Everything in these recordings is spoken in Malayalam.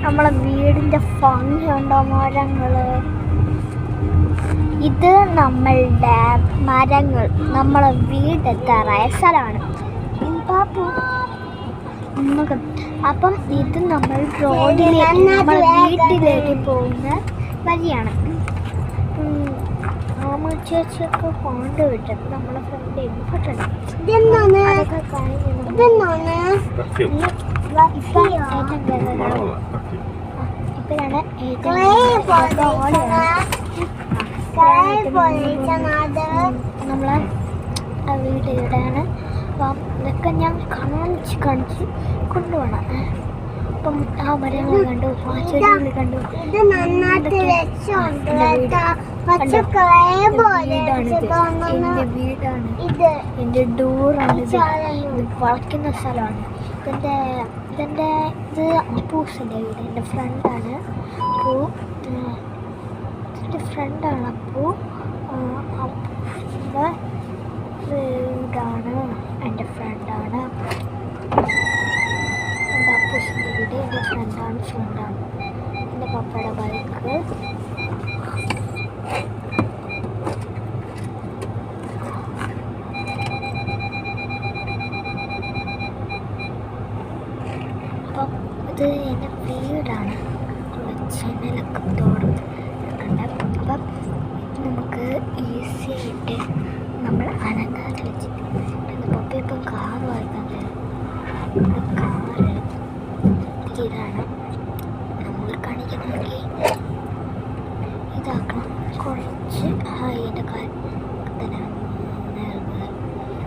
നമ്മളെ വീടിൻ്റെ ഭംഗിയുണ്ടോ മരങ്ങൾ. ഇത് നമ്മളുടെ മരങ്ങൾ നമ്മളെ വീടെത്താറായ സ്ഥലമാണ്. അപ്പം ഇത് നമ്മൾ റോഡിലേക്ക് നമ്മളെ വീട്ടിലേക്ക് പോകുന്ന വഴിയാണ്. ചേച്ചിയൊക്കെ കൊണ്ടുവിട്ടത് നമ്മളെ ഫ്രണ്ട് ഇങ്ങോട്ടുണ്ട്. അതൊക്കെ കഴിഞ്ഞ് ഇപ്പോഴാണ് നമ്മളെ വീട് ഇവിടെയാണ്. അപ്പം ഇതൊക്കെ ഞാൻ കാണിച്ച് കൊണ്ടുപോകണം. അപ്പം ആ മരങ്ങൾ കണ്ടു, ആ ചെടികൾ കണ്ടു. എൻ്റെ വീടാണ്, എൻ്റെ ഡോറാണ്. ഇത് വളയ്ക്കുന്ന സ്ഥലമാണ്. ഇത് അപ്പൂസിൻ്റെ വീട്, എൻ്റെ ഫ്രണ്ടാണ്. അപ്പോൾ എൻ്റെ ഫ്രണ്ടാണ് അപ്പൂസിൻ്റെ വീടാണ്, എൻ്റെ ഫ്രണ്ടാണ്. എൻ്റെ അപ്പൂസിൻ്റെ വീട്, എൻ്റെ ഫ്രണ്ടാണ്. എൻ്റെ പപ്പയുടെ ബൈക്ക്. അപ്പം ഇത് എൻ്റെ വീടാണ്. ജനലൊക്കെ തുറന്നിട്ടുണ്ട്. അപ്പം നമുക്ക് ഈസി ആയിട്ട് നമ്മൾ അനങ്ങാതെ വെച്ചിട്ട് പപ്പ ഇപ്പം കാറ് വായിക്കുന്നത്. കാറ് ഇതാണ് നമ്മൾ കാണിക്കണമെങ്കിൽ ഇതാക്കണം. കുറച്ച് എൻ്റെ കാര്യം തന്നെ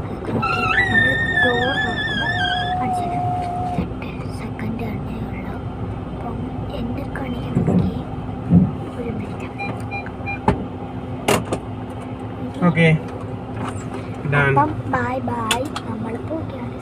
അതൊക്കെ നോക്കി നമ്മൾ ഡോർ നോക്കുമ്പോൾ കാണിച്ചാൽ 8 സെക്കൻഡ് തന്നെ ഉള്ളൂ. അപ്പം എന്നെ കാണിക്കണമെങ്കിൽ 1 മിനിറ്റ്. ഓക്കെ, അപ്പം ബൈ. നമ്മൾ പോവുകയാണ്.